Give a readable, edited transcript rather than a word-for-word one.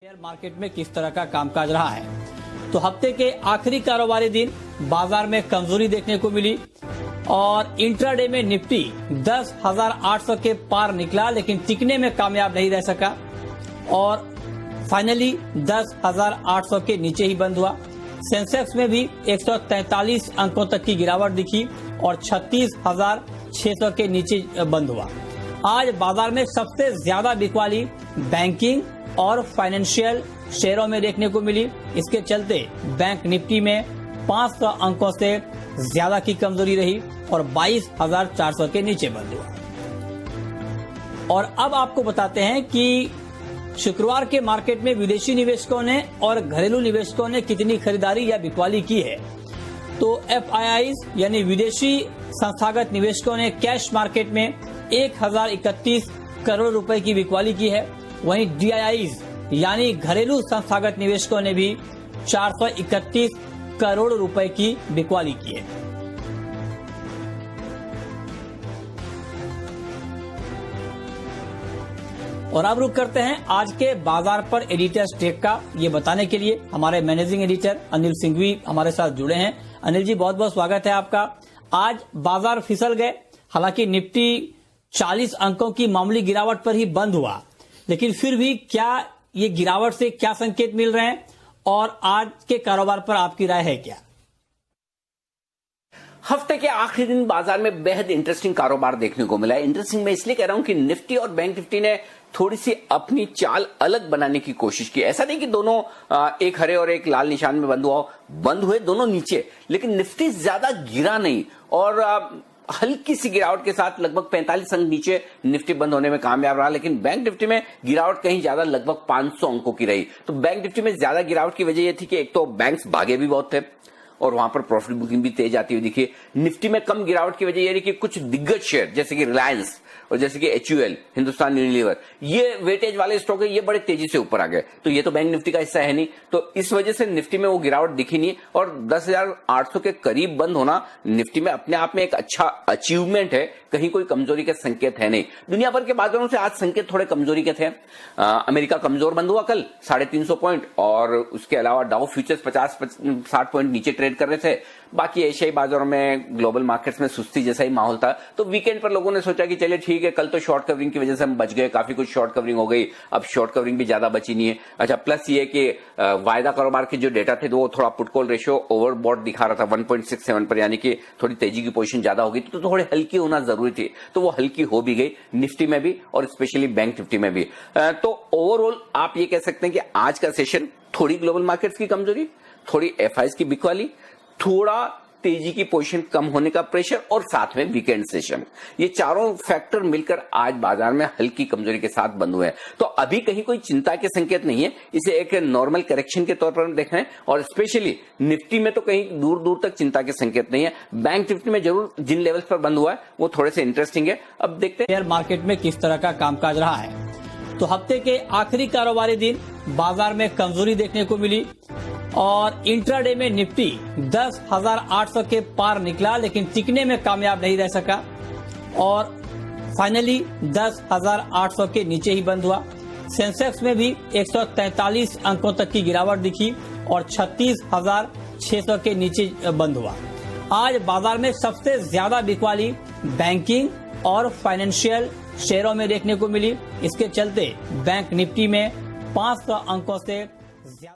Share market में किस तरह का कामकाज रहा है। तो हफ्ते के आखिरी कारोबारी दिन बाजार में कमजोरी देखने को मिली और इंट्राडे में निफ्टी 10,800 के पार निकला, लेकिन टिकने में कामयाब नहीं रह सका और फाइनली 10,800 के नीचे ही बंद हुआ। सेंसेक्स में भी 143 अंकों तक की गिरावट दिखी और 36,600 के नीचे बंद हुआ। आज बाजार में सबसे ज्यादा बिकवाली बैंकिंग और फाइनेंशियल शेयरों में देखने को मिली। इसके चलते बैंक निफ्टी में 500 अंकों से ज्यादा की कमजोरी रही और 22,400 के नीचे बंद हुआ। और अब आपको बताते हैं कि शुक्रवार के मार्केट में विदेशी निवेशकों ने और घरेलू निवेशकों ने कितनी खरीदारी या बिकवाली की है। तो FIIs यानी विदेशी संस्थागत निवेशकों ने कैश मार्केट में 1,031 करोड़ रुपए की बिकवाली की है। वहीं DIIs यानी घरेलू संस्थागत निवेशकों ने भी 431 करोड़ रुपए की बिकवाली की है। और अब रुक करते हैं आज के बाजार पर एडिटर्स टेक का। ये बताने के लिए हमारे मैनेजिंग एडिटर अनिल सिंघवी हमारे साथ जुड़े हैं। अनिल जी, बहुत बहुत स्वागत है आपका। आज बाजार फिसल गए, हालांकि निफ्टी 40 अंकों की मामूली गिरावट पर ही बंद हुआ, लेकिन फिर भी क्या ये गिरावट से क्या संकेत मिल रहे हैं और आज के कारोबार पर आपकी राय है क्या? हफ्ते के आखिरी दिन बाजार में बेहद इंटरेस्टिंग कारोबार देखने को मिला है। इंटरेस्टिंग मैं इसलिए कह रहा हूं कि निफ्टी और बैंक निफ्टी ने थोड़ी सी अपनी चाल अलग बनाने की कोशिश की। ऐसा नहीं कि दोनों एक हरे और एक लाल निशान में बंद हुए दोनों नीचे, लेकिन निफ्टी ज्यादा गिरा नहीं और हल्की सी गिरावट के साथ लगभग 45 अंक नीचे निफ्टी बंद होने में कामयाब रहा। लेकिन बैंक निफ्टी में गिरावट कहीं ज्यादा, लगभग 500 अंकों की रही। तो बैंक निफ्टी में ज्यादा गिरावट की वजह यह थी कि एक तो बैंक्स भागे भी बहुत थे और वहां पर प्रॉफिट बुकिंग भी तेज आती हुई दिखी। निफ्टी में कम गिरावट की वजह यह रही कि कुछ दिग्गज शेयर जैसे कि रिलायंस और जैसे कि HUL, हिंदुस्तान यूनिलीवर, ये वेटेज वाले स्टॉक है, ये बड़े तेजी से ऊपर आ गए। तो ये तो बैंक निफ्टी का हिस्सा है नहीं, तो इस वजह से निफ्टी में वो गिरावट दिखी नहीं और 10,800 के करीब बंद होना निफ्टी में अपने आप में एक अच्छा अचीवमेंट है। कहीं कोई कमजोरी के संकेत है नहीं। दुनिया भर के बाजारों से आज संकेत थोड़े कमजोरी के थे। अमेरिका कमजोर बंद हुआ कल 350 पॉइंट और उसके अलावा डाउ फ्यूचर्स 50-60 पॉइंट नीचे ट्रेड कर रहे थे। बाकी एशियाई बाजारों में, ग्लोबल मार्केट्स में सुस्ती जैसा ही माहौल था। तो वीकेंड पर लोगों ने सोचा कि चलिए ठीक है, कल तो शॉर्ट कवरिंग की वजह से हम बच गए, काफी कुछ शॉर्ट कवरिंग हो गई, अब शॉर्ट कवरिंग भी ज्यादा बची नहीं है। अच्छा, प्लस ये कि वायदा कारोबार के जो डेटा थे वो थोड़ा पुट कॉल रेशियो ओवरबॉट दिखा रहा था 1.67 पर, यानी कि थोड़ी तेजी की पोजीशन ज्यादा हो गई, तो थोड़ी हल्की होना जरूरी थी। तो वो हल्की हो भी गई निफ्टी में भी और स्पेशली बैंक निफ्टी में भी। तो ओवरऑल आप ये कह सकते हैं कि आज का सेशन थोड़ी ग्लोबल मार्केट्स की कमजोरी, थोड़ी FIs की बिकवाली, थोड़ा तेजी की पोजीशन कम होने का प्रेशर और साथ में वीकेंड सेशन, ये चारों फैक्टर मिलकर आज बाजार में हल्की कमजोरी के साथ बंद हुए हैं। तो अभी कहीं कोई चिंता के संकेत नहीं है, इसे एक नॉर्मल करेक्शन के तौर पर हम देख रहे हैं और स्पेशली निफ्टी में तो कहीं दूर दूर तक चिंता के संकेत नहीं है। बैंक निफ्टी में जरूर जिन लेवल्स पर बंद हुआ है वो थोड़े से इंटरेस्टिंग है। अब देखते हैं शेयर मार्केट में किस तरह का कामकाज रहा है। तो हफ्ते के आखिरी कारोबारी दिन बाजार में कमजोरी देखने को मिली और इंट्राडे में निफ्टी 10,800 के पार निकला, लेकिन टिकने में कामयाब नहीं रह सका और फाइनली 10,800 के नीचे ही बंद हुआ। सेंसेक्स में भी 143 अंकों तक की गिरावट दिखी और 36,600 के नीचे बंद हुआ। आज बाजार में सबसे ज्यादा बिकवाली बैंकिंग और फाइनेंशियल शेयरों में देखने को मिली। इसके चलते बैंक निफ्टी में 500 अंकों से